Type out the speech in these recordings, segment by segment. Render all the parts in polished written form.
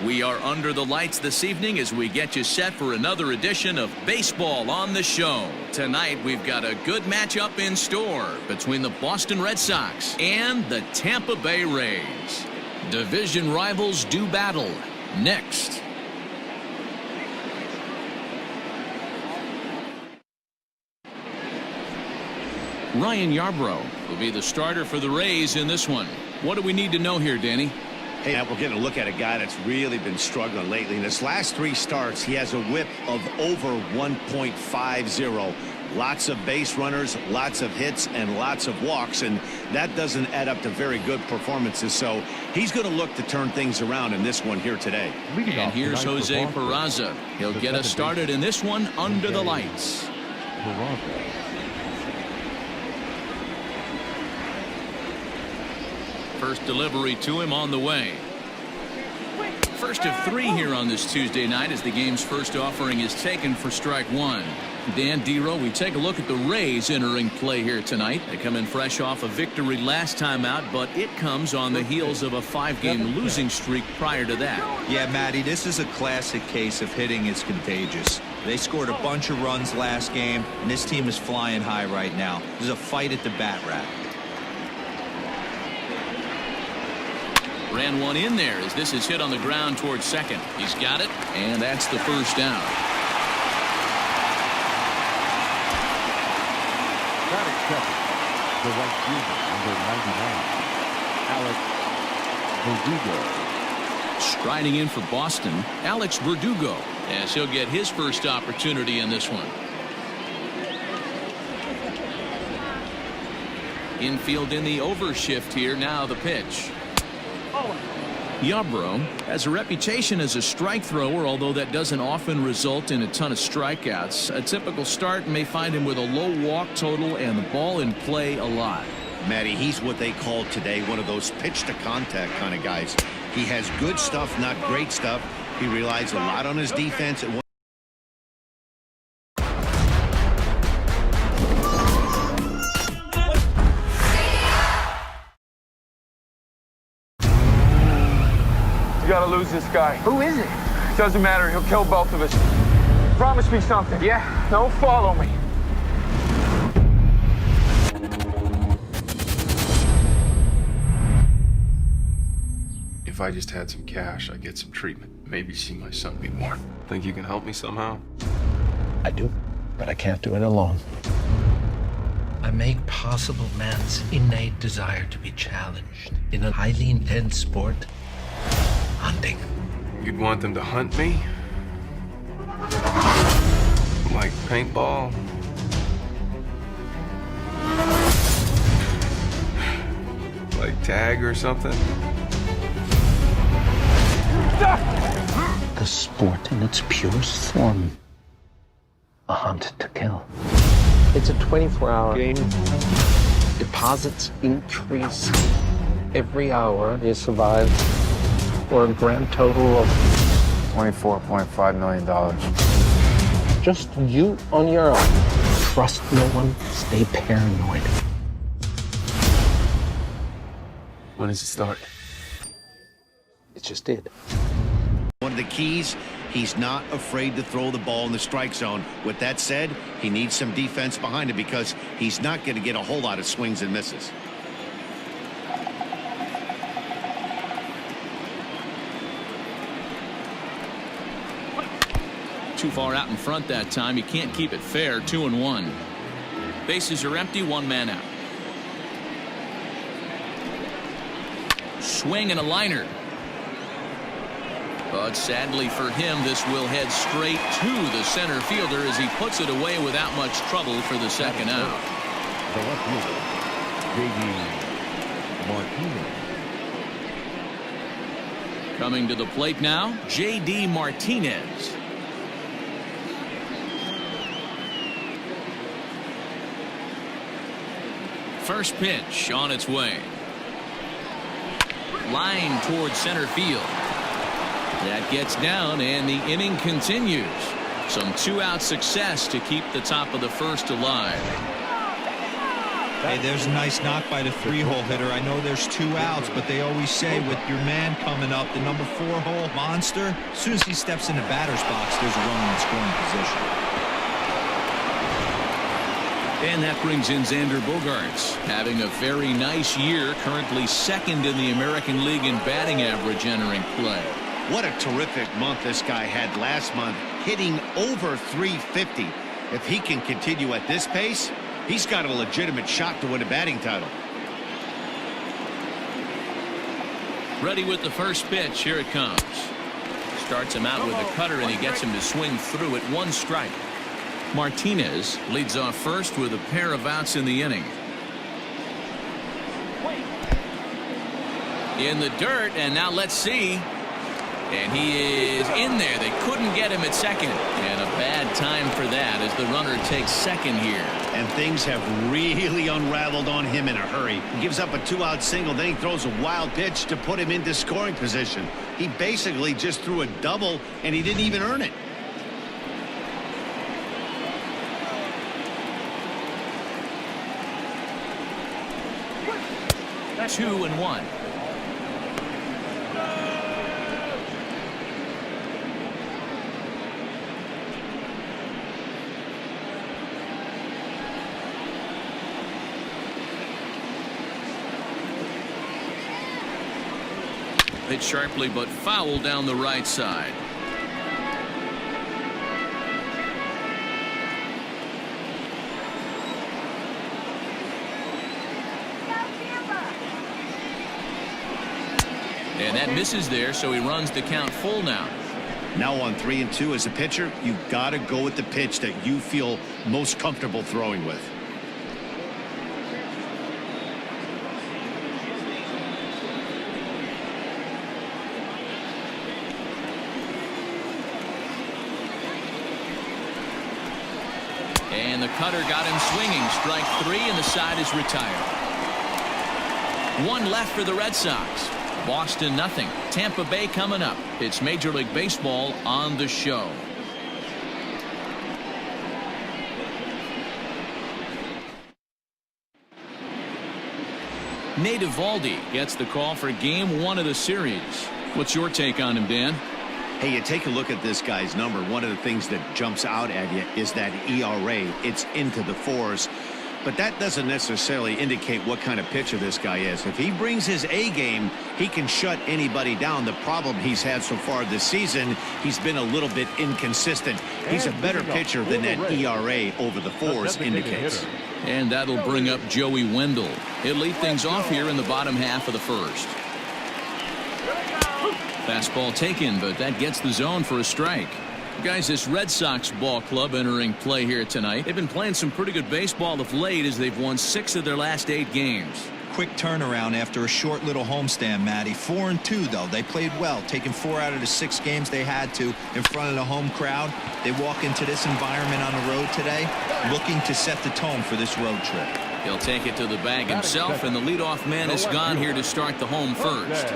We are under the lights this evening as we get you set for another edition of Baseball on the Show. Tonight we've got a good matchup in store between the Boston Red Sox and the Tampa Bay Rays. Division rivals do battle. Next. Ryan Yarbrough will be the starter for the Rays in this one. What do we need to know here, Danny? Hey, we're getting a look at a guy that's really been struggling lately. In his last 3 starts, he has a whip of over 1.50. Lots of base runners, lots of hits, and lots of walks, and that doesn't add up to very good performances. So he's going to look to turn things around in this one here today. And here's Jose Peraza. He'll get us started in this one under the lights. First delivery to him on the way. First of 3 here on this Tuesday night as the game's first offering is taken for strike 1. Dan Dero, we take a look at the Rays entering play here tonight. They come in fresh off a victory last time out, but it comes on the heels of a 5-game losing streak prior to that. Yeah, Matty, this is a classic case of hitting is contagious. They scored a bunch of runs last game, and this team is flying high right now. There's a fight at the bat rack. Ran one in there as this is hit on the ground towards second. He's got it, and that's the first down. That accepted. The right fielder, number 99, Alex Verdugo. Striding in for Boston, Alex Verdugo, as he'll get his first opportunity in this one. Infield in the overshift here. Now the pitch. Yarbrough has a reputation as a strike thrower, although that doesn't often result in a ton of strikeouts. A typical start may find him with a low walk total and the ball in play a lot. Matty, he's what they call today one of those pitch to contact kind of guys. He has good stuff, not great stuff. He relies a lot on his defense. You gotta lose this guy. Who is it? Doesn't matter, he'll kill both of us. Promise me something. Yeah. Don't follow me. If I just had some cash, I'd get some treatment. Maybe see my son be born. Think you can help me somehow? I do, but I can't do it alone. I make possible man's innate desire to be challenged in a highly intense sport. Hunting. You'd want them to hunt me? Like paintball? Like tag or something? The sport in its purest form. A hunt to kill. It's a 24-hour game. Deposits increase every hour you survive, for a grand total of $24.5 million. just you on your own. Trust no one. Stay paranoid. When does it start? It just did. One of the keys, he's not afraid to throw the ball in the strike zone. With that said, he needs some defense behind it because he's not going to get a whole lot of swings and misses. Too far out in front that time. You can't keep it fair. 2-1. Bases are empty. 1 man out. Swing and a liner. But sadly for him, this will head straight to the center fielder as he puts it away without much trouble for the second out. The left fielder, J.D. Martinez. Coming to the plate now, J.D. Martinez. First pitch on its way. Line towards center field. That gets down and the inning continues. Some 2-out success to keep the top of the first alive. Hey, there's a nice knock by the 3-hole hitter. I know there's 2 outs, but they always say with your man coming up, the number 4-hole monster, as soon as he steps in the batter's box, there's a runner in scoring position. And that brings in Xander Bogaerts, having a very nice year, currently second in the American League in batting average entering play. What a terrific month this guy had last month, hitting over 350. If he can continue at this pace, he's got a legitimate shot to win a batting title. Ready with the first pitch. Here it comes. Starts him out with a cutter, and he gets him to swing through it. 1 strike. Martinez leads off first with a pair of outs in the inning. In the dirt, and now let's see. And he is in there. They couldn't get him at second. And a bad time for that as the runner takes second here. And things have really unraveled on him in a hurry. He gives up a 2-out single, then he throws a wild pitch to put him into scoring position. He basically just threw a double, and he didn't even earn it. That's 2-1. Hit sharply but foul down the right side. And that misses there, so he runs the count full now. Now on 3-2 as a pitcher, you've got to go with the pitch that you feel most comfortable throwing with. And the cutter got him swinging. Strike 3, and the side is retired. 1 left for the Red Sox. Boston nothing. Tampa Bay coming up. It's Major League Baseball on the show. Nate Eovaldi gets the call for game 1 of the series. What's your take on him, Dan? Hey, you take a look at this guy's number. One of the things that jumps out at you is that ERA. It's into the 4s. But that doesn't necessarily indicate what kind of pitcher this guy is. If he brings his A game, he can shut anybody down. The problem he's had so far this season, he's been a little bit inconsistent. He's a better pitcher than that ERA over the 4s indicates. And that'll bring up Joey Wendell. He'll lead things off here in the bottom half of the first. Fastball taken, but that gets the zone for a strike. Guys, this Red Sox ball club entering play here tonight. They've been playing some pretty good baseball of late as they've won 6 of their last 8 games. Quick turnaround after a short little homestand, Matty. 4-2, though. They played well, taking 4 out of the 6 games they had to in front of the home crowd. They walk into this environment on the road today looking to set the tone for this road trip. He'll take it to the bag himself, and the leadoff man is gone here to start the home first.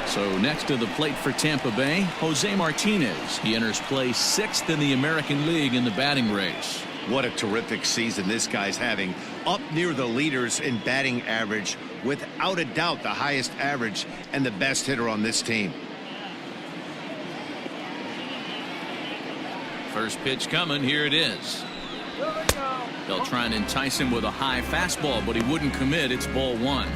So next to the plate for Tampa Bay, Jose Martinez. He enters play 6th in the American League in the batting race. What a terrific season this guy's having. Up near the leaders in batting average, without a doubt the highest average and the best hitter on this team. First pitch coming. Here it is. They'll try and entice him with a high fastball, but he wouldn't commit. It's ball 1.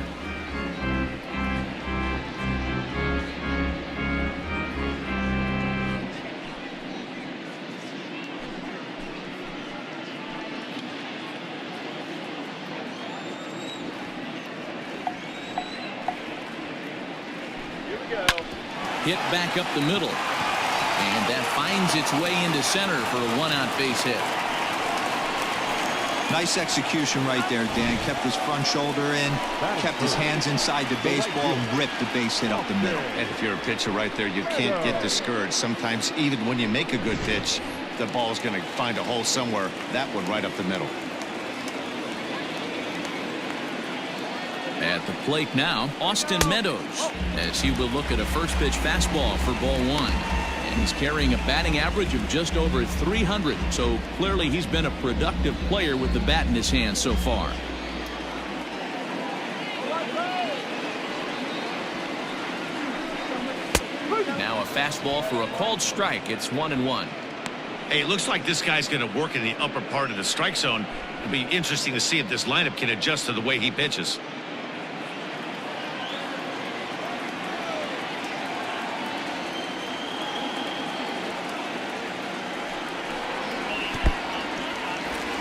Hit back up the middle, and that finds its way into center for a 1-out base hit. Nice execution right there, Dan. Kept his front shoulder in, kept his hands inside the baseball, and ripped the base hit up the middle. And if you're a pitcher right there, you can't get discouraged. Sometimes even when you make a good pitch, the ball's going to find a hole somewhere. That one right up the middle. At the plate now, Austin Meadows, as he will look at a first pitch fastball for ball 1. And He's carrying a batting average of just over 300, so clearly he's been a productive player with the bat in his hand so far. Now a fastball for a called strike. It's 1-1. Hey, it looks like this guy's going to work in the upper part of the strike zone. It'll be interesting to see if this lineup can adjust to the way he pitches.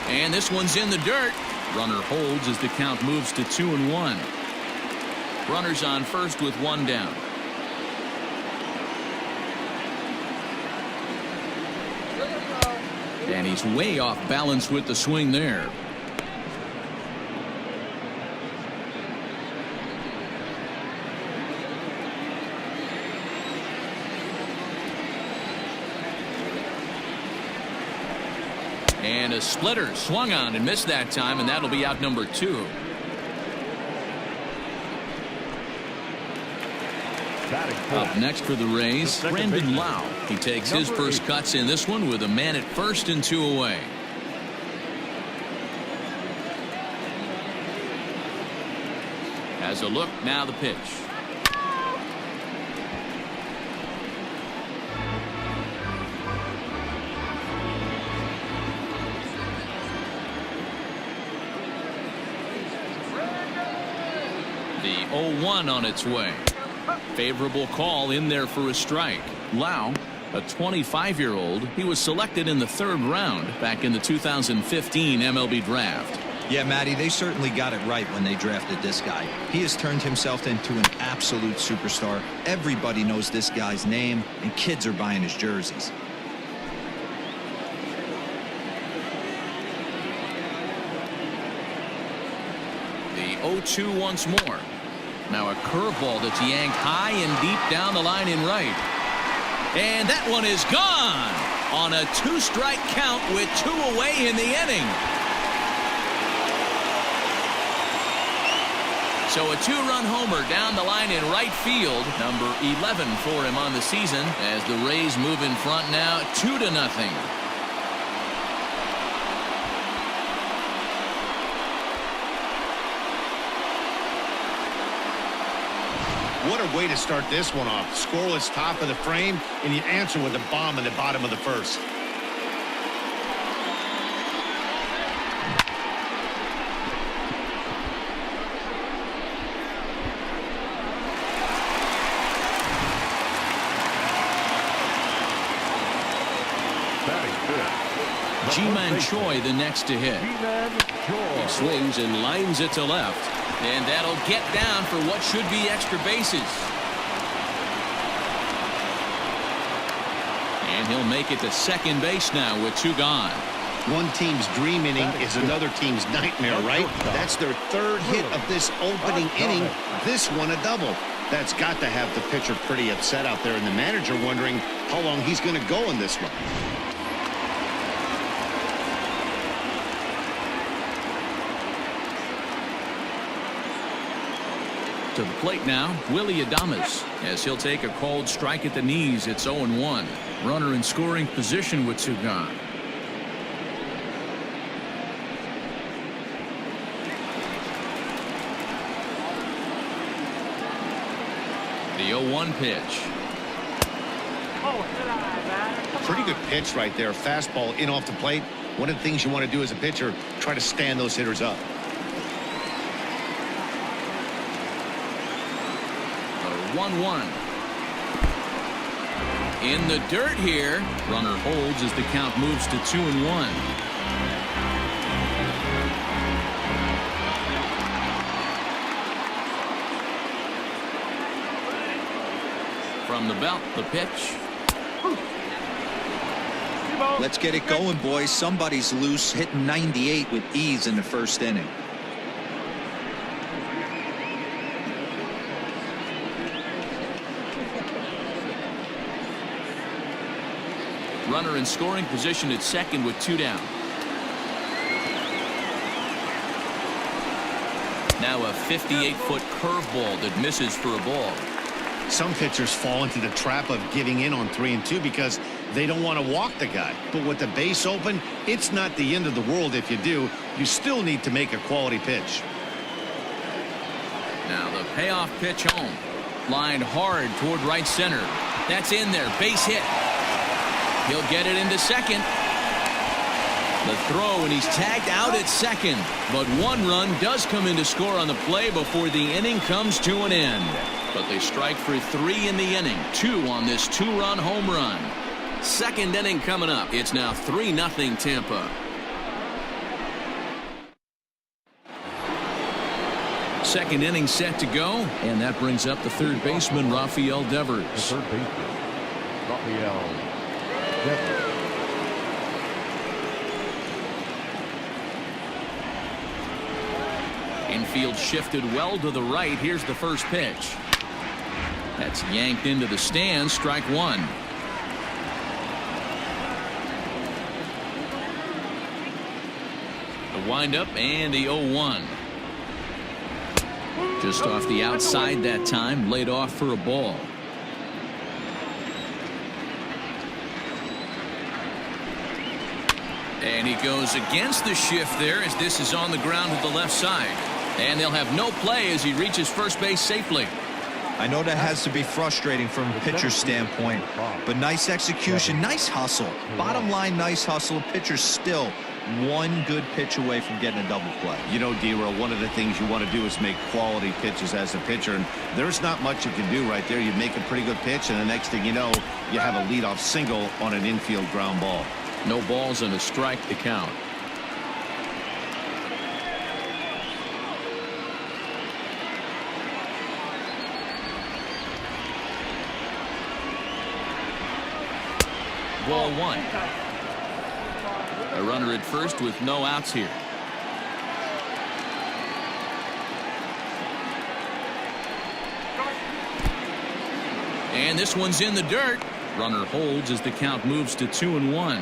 And this one's in the dirt. Runner holds as the count moves to 2-1. Runners on first with one down. And he's way off balance with the swing there. And a splitter swung on and missed that time, and that'll be out number 2. Up next for the Rays, Brandon Lau. He takes his first cuts in this one with a man at first and 2 away. Has a look, now the pitch. The 0-1 on its way. Favorable call in there for a strike. Lau, a 25-year-old, he was selected in the 3rd round back in the 2015 MLB draft. Yeah, Matty, they certainly got it right when they drafted this guy. He has turned himself into an absolute superstar. Everybody knows this guy's name, and kids are buying his jerseys. The 0-2 once more. Now a curveball that's yanked high and deep down the line in right. And that one is gone on a 2-strike count with 2 away in the inning. So a 2-run homer down the line in right field. Number 11 for him on the season as the Rays move in front now 2-0. What a way to start this one off. Scoreless top of the frame, and you answer with a bomb in the bottom of the 1st. Ji-Man Choi the next to hit. He swings and lines it to left. And that'll get down for what should be extra bases. And he'll make it to second base now with 2 gone. One team's dream inning is another team's nightmare, right? That's their 3rd hit of this opening inning. This one a double. That's got to have the pitcher pretty upset out there, and the manager wondering how long he's going to go in this one. To the plate now, Willie Adames, as he'll take a called strike at the knees. It's 0-1. Runner in scoring position with 2 gone. The 0-1 pitch. Pretty good pitch right there. Fastball in off the plate. One of the things you want to do as a pitcher, try to stand those hitters up. 1-1. In the dirt here. Runner holds as the count moves to 2-1. From the belt, the pitch. Let's get it going, boys. Somebody's loose, hitting 98 with ease in the 1st inning. Runner in scoring position at second with 2 down. Now a 58-foot curveball that misses for a ball. Some pitchers fall into the trap of giving in on 3-2 because they don't want to walk the guy. But with the base open, it's not the end of the world if you do. You still need to make a quality pitch. Now the payoff pitch home. Lined hard toward right center. That's in there. Base hit. He'll get it into second. The throw, and he's tagged out at second. But one run does come in to score on the play before the inning comes to an end. But they strike for 3 in the inning. 2 on this 2-run home run. Second inning coming up. It's now 3-0 Tampa. Second inning set to go, and that brings up the third baseman, Rafael Devers. The third baseman, Rafael Devers. Infield shifted well to the right. Here's the first pitch. That's yanked into the stands. Strike one. The windup and the 0-1. Just off the outside that time. Laid off for a ball. And he goes against the shift there as this is on the ground to the left side. And they'll have no play as he reaches first base safely. I know that has to be frustrating from a pitcher's standpoint, but nice execution, nice hustle. Bottom line, nice hustle. Pitcher's still one good pitch away from getting a double play. You know, D-Roll, one of the things you want to do is make quality pitches as a pitcher, and there's not much you can do right there. You make a pretty good pitch, and the next thing you know, you have a leadoff single on an infield ground ball. No balls and a strike to count. Ball one. A runner at first with no outs here. And this one's in the dirt. Runner holds as the count moves to 2-1.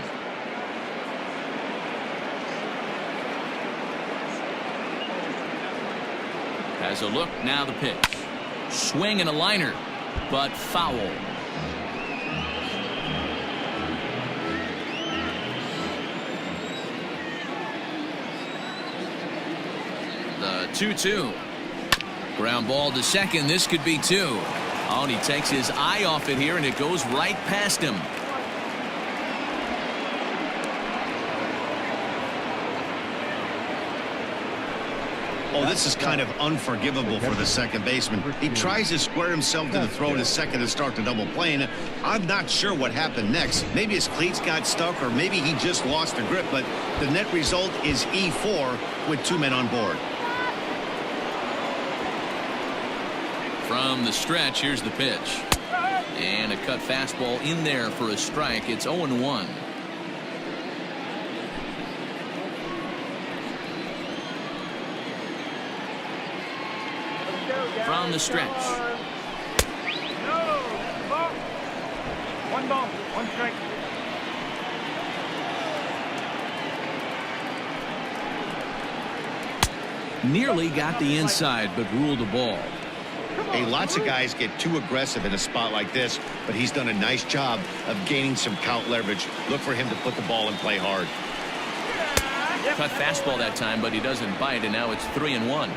Has a look, now the pitch. Swing and a liner, but foul. The 2-2. Ground ball to second. This could be 2. Oh, and he takes his eye off it here, and it goes right past him. Oh, this is kind of unforgivable for the second baseman. He tries to square himself to the throw to second to start the double play, and I'm not sure what happened next. Maybe his cleats got stuck, or maybe he just lost the grip, but the net result is E4 with 2 men on board. From the stretch, here's the pitch. And a cut fastball in there for a strike. It's 0-1. From the stretch. One ball, one strike. Nearly got the inside, but ruled a ball. Hey, lots of guys get too aggressive in a spot like this, but he's done a nice job of gaining some count leverage. Look for him to put the ball and play hard. Cut fastball that time, but he doesn't bite, and now it's 3-1.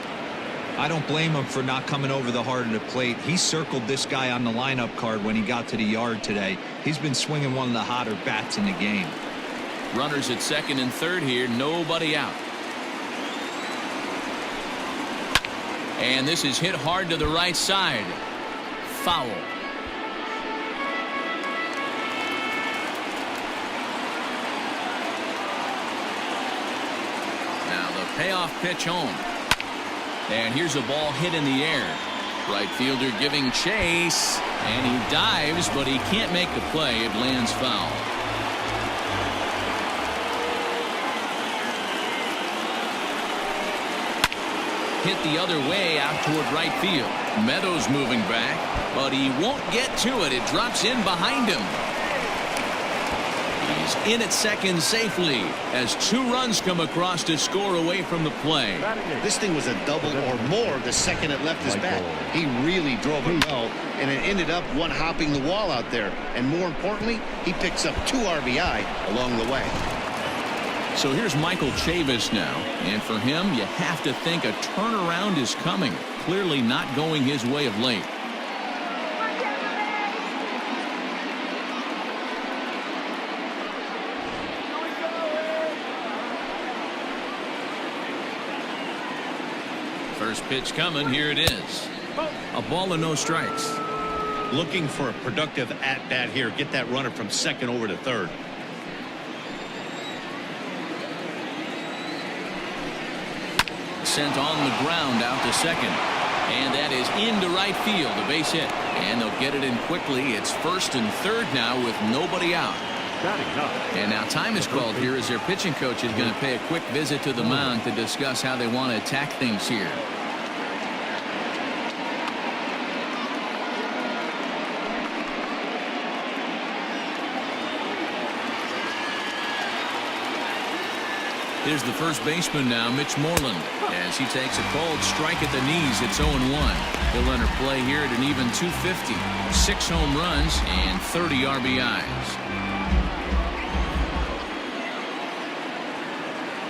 I don't blame him for not coming over the heart of the plate. He circled this guy on the lineup card when he got to the yard today. He's been swinging one of the hotter bats in the game. Runners at second and third here, nobody out. And this is hit hard to the right side. Foul. Now the payoff pitch home. And here's a ball hit in the air. Right fielder giving chase. And he dives, but he can't make the play. It lands foul. Hit the other way out toward right field. Meadows moving back, but he won't get to it. It drops in behind him. He's in at second safely as 2 runs come across to score away from the play. This thing was a double or more the second it left his bat. He really drove it well, and it ended up one hopping the wall out there. And more importantly, he picks up 2 RBI along the way. So here's Michael Chavis now, and for him, you have to think a turnaround is coming. Clearly not going his way of late. First pitch coming. Here it is. A ball and no strikes. Looking for a productive at-bat here. Get that runner from second over to third. Sent on the ground out to second. And that is into right field. A base hit. And they'll get it in quickly. It's first and third now with nobody out. And now time is called here as their pitching coach is going to pay a quick visit to the mound to discuss how they want to attack things here. Here's the first baseman now, Mitch Moreland, as he takes a cold strike at the knees. It's 0-1. He'll enter play here at an even .250. 6 home runs and 30 RBIs.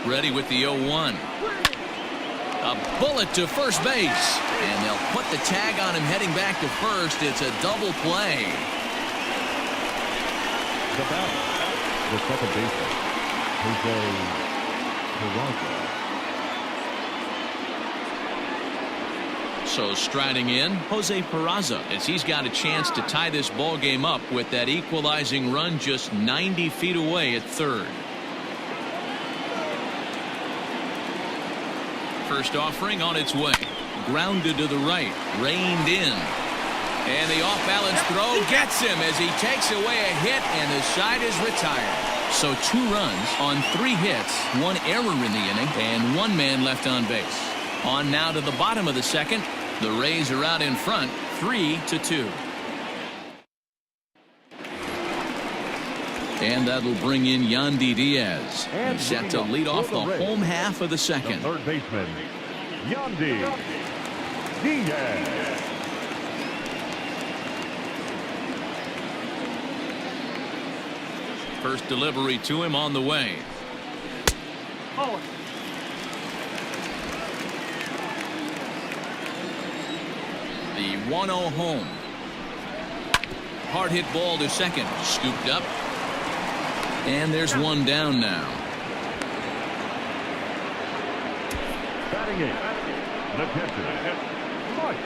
Ready with the 0-1. A bullet to first base. And they'll put the tag on him heading back to first. It's a double play. The batter, the second baseman, Jose. So striding in, Jose Peraza, as he's got a chance to tie this ball game up with that equalizing run just 90 feet away at third. First offering on its way. Grounded to the right. Reined in. And the off-balance throw gets him as he takes away a hit, and the side is retired. So 2 runs on 3 hits, 1 error in the inning, and 1 man left on base. On now to the bottom of the second. The Rays are out in front, 3-2. And that'll bring in Yandy Diaz. He's set to lead off the home half of the second. Third baseman, Yandy Diaz. First delivery to him on the way. The 1-0 home. Hard hit ball to second. Scooped up. And there's 1 down now. Batting it, the catcher, Mike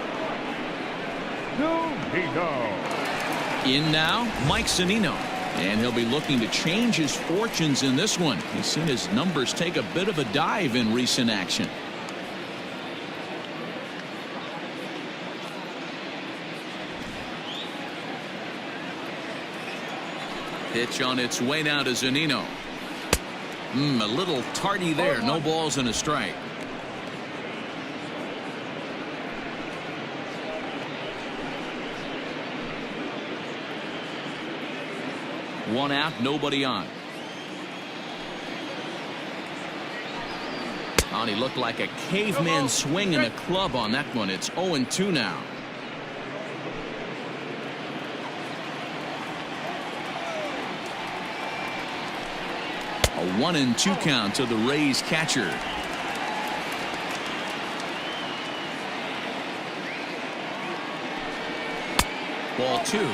Zunino. In now, Mike Zunino. And he'll be looking to change his fortunes in this one. He's seen his numbers take a bit of a dive in recent action. Pitch on its way now to Zunino. A little tardy there. No balls and a strike. One out, nobody on. And he looked like a caveman swinging a club on that one. It's 0-2 now. A 1-2 count to the Rays catcher. Ball 2.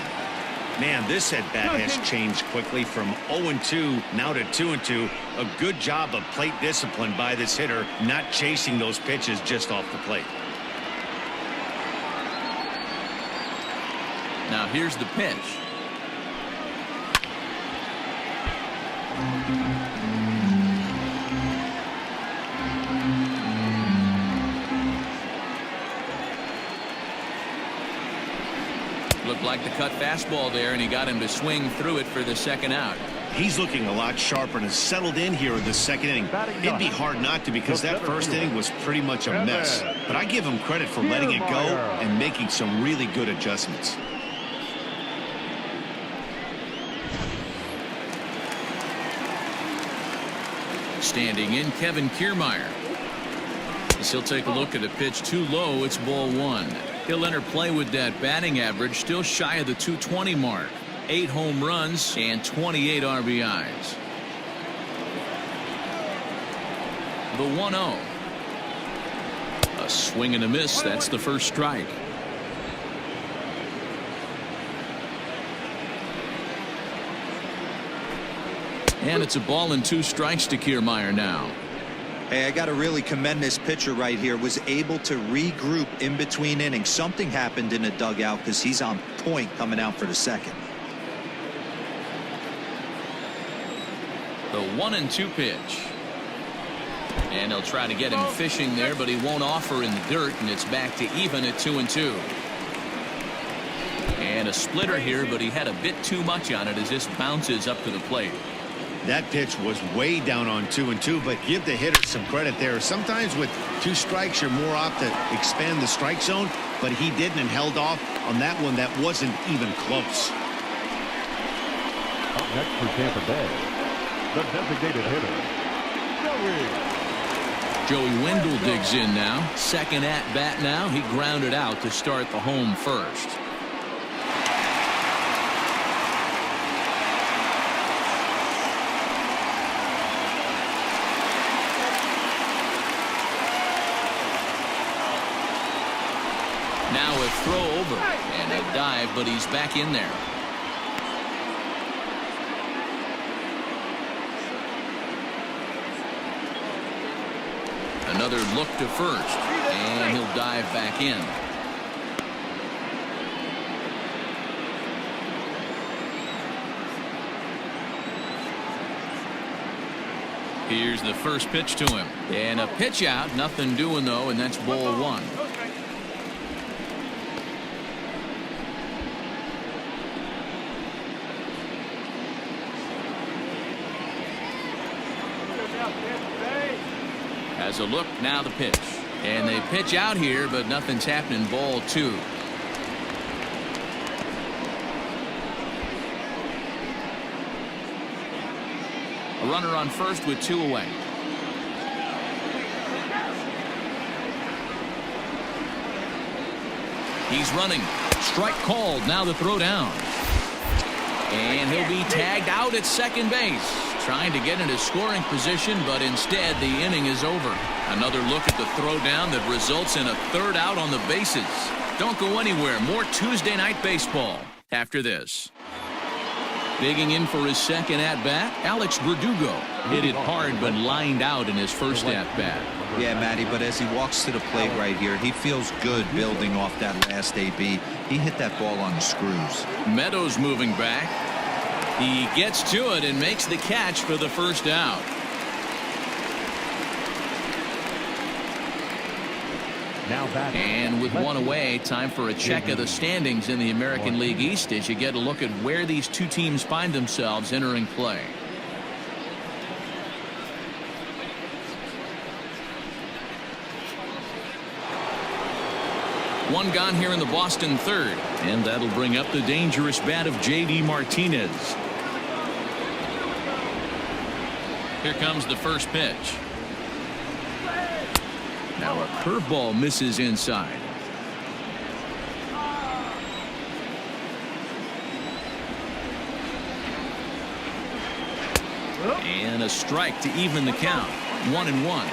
Man, this at-bat has changed quickly from 0-2 now to 2-2. A good job of plate discipline by this hitter, not chasing those pitches just off the plate. Now here's the pitch. Looked like the cut fastball there, and he got him to swing through it for the second out. He's looking a lot sharper and has settled in here in the second inning. It'd be hard not to, because that first inning was pretty much a mess. But I give him credit for letting it go and making some really good adjustments. Standing in, Kevin Kiermaier. As he'll take a look at a pitch too low, it's ball 1. He'll enter play with that batting average still shy of the 220 mark. 8 home runs and 28 RBIs. The 1-0. A swing and a miss. That's the first strike. And it's a ball and 2 strikes to Kiermaier now. Hey, I got to really commend this pitcher right here. Was able to regroup in between innings. Something happened in the dugout because he's on point coming out for the second. The 1-2 pitch. And he'll try to get him fishing there, but he won't offer in the dirt, and it's back to even at 2-2. And a splitter here, but he had a bit too much on it as this bounces up to the plate. That pitch was way down on 2-2, but give the hitter some credit there. Sometimes with 2 strikes, you're more apt to expand the strike zone, but he didn't and held off on that one that wasn't even close. Up next for Tampa Bay, the designated hitter, Joey Wendell digs in now. Second at bat now. He grounded out to start the home first. Now a throw over and a dive, but he's back in there. Another look to first, and he'll dive back in. Here's the first pitch to him, and a pitch out. Nothing doing though, and that's ball 1. Has a look, now the pitch. And they pitch out here, but nothing's happening. Ball 2. A runner on first with 2 away. He's running. Strike called. Now the throw down. And he'll be tagged out at second base. Trying to get into scoring position, but instead the inning is over. Another look at the throw down that results in a 3rd out on the bases. Don't go anywhere. More Tuesday night baseball after this. Digging in for his second at bat, Alex Verdugo. Hit it hard but lined out in his first at bat. Yeah, Matty, but as he walks to the plate right here, he feels good building off that last AB. He hit that ball on the screws. Meadows moving back. He gets to it and makes the catch for the first out. And with 1 away, time for a check of the standings in the American League East as you get a look at where these 2 teams find themselves entering play. One gone here in the Boston 3rd, and that'll bring up the dangerous bat of J.D. Martinez. Here comes the first pitch. Now a curveball misses inside. And a strike to even the count. 1-1.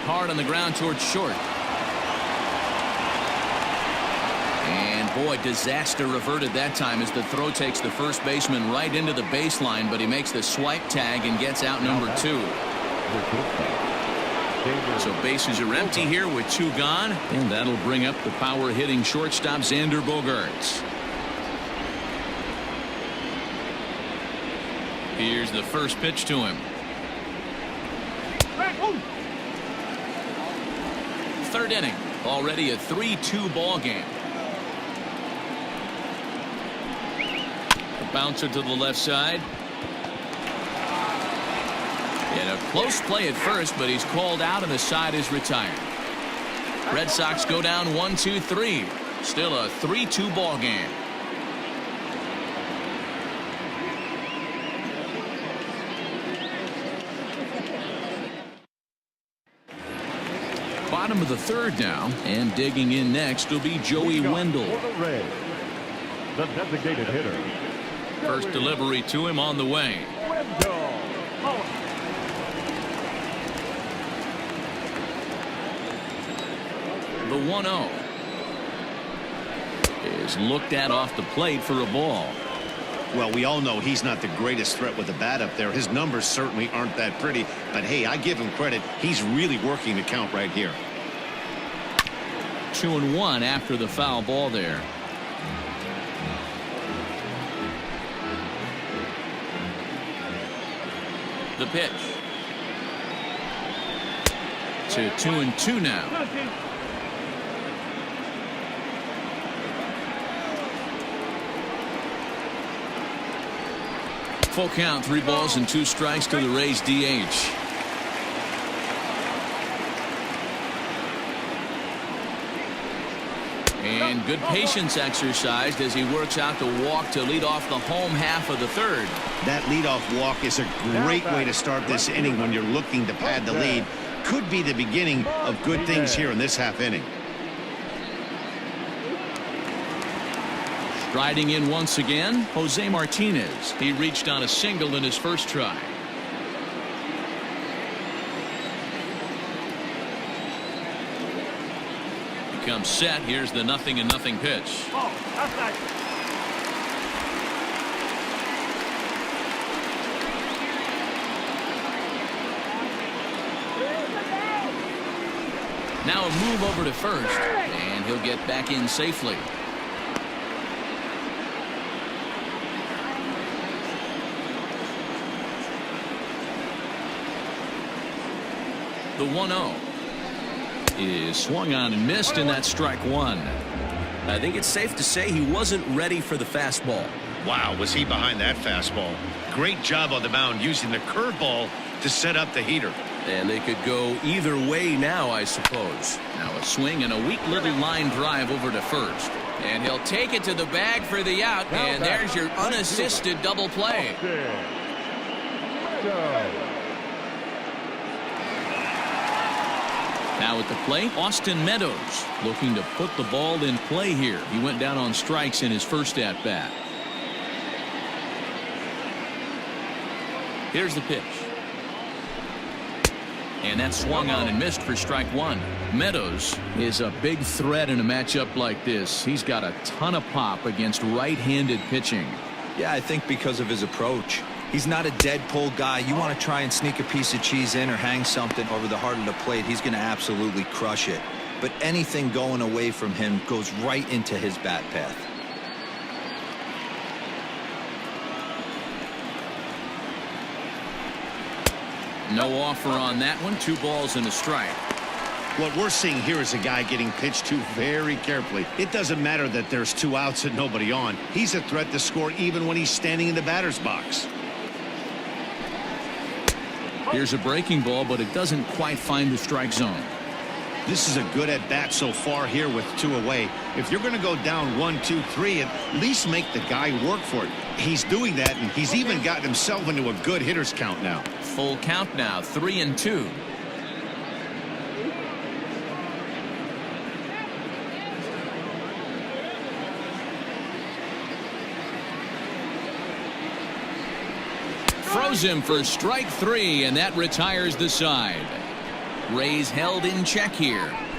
Hard on the ground towards short. And boy, disaster averted that time as the throw takes the first baseman right into the baseline, but he makes the swipe tag and gets out number 2. So bases are empty here with 2 gone, and that'll bring up the power hitting shortstop Xander Bogaerts. Here's the first pitch to him. 3rd inning, already a 3-2 ball game. A bouncer to the left side. And a close play at first, but he's called out and the side is retired. Red Sox go down 1-2-3. Still a 3-2 ball game. bottom of the third now, and digging in next will be Joey Wendell. For the Rays, the designated hitter. First delivery to him on the way. The 1-0 is looked at off the plate for a ball. Well, we all know he's not the greatest threat with the bat up there. His numbers certainly aren't that pretty, but hey, I give him credit. He's really working the count right here. 2-1 after the foul ball there. The pitch to 2-2 now. Full count, 3 balls and 2 strikes to the Rays DH. And good patience exercised as he works out the walk to lead off the home half of the third. That leadoff walk is a great way to start this inning when you're looking to pad the lead. Could be the beginning of good things here in this half inning. Riding in once again, Jose Martinez. He reached on a single in his first try. Becomes set. Here's the 0-0 pitch. Now a move over to first, and he'll get back in safely. The 1-0 is swung on and missed, and that's strike 1. I think it's safe to say he wasn't ready for the fastball. Wow, was he behind that fastball. Great job on the mound using the curveball to set up the heater. And they could go either way now, I suppose. Now a swing and a weak little line drive over to first. And he'll take it to the bag for the out, and there's your unassisted double play. Now at the plate, Austin Meadows looking to put the ball in play here. He went down on strikes in his first at bat. Here's the pitch. And that swung on and missed for strike 1. Meadows is a big threat in a matchup like this. He's got a ton of pop against right-handed pitching. Yeah, I think because of his approach. He's not a dead pull guy. You want to try and sneak a piece of cheese in or hang something over the heart of the plate, he's going to absolutely crush it. But anything going away from him goes right into his bat path. No offer on that one. 2 balls and a strike. What we're seeing here is a guy getting pitched to very carefully. It doesn't matter that there's 2 outs and nobody on. He's a threat to score even when he's standing in the batter's box. Here's a breaking ball, but it doesn't quite find the strike zone. This is a good at bat so far here with 2 away. If you're going to go down 1, 2, 3, at least make the guy work for it. He's doing that, and he's even gotten himself into a good hitter's count now. Full count now, 3-2. Throws him for strike 3, and that retires the side. Rays held in check here.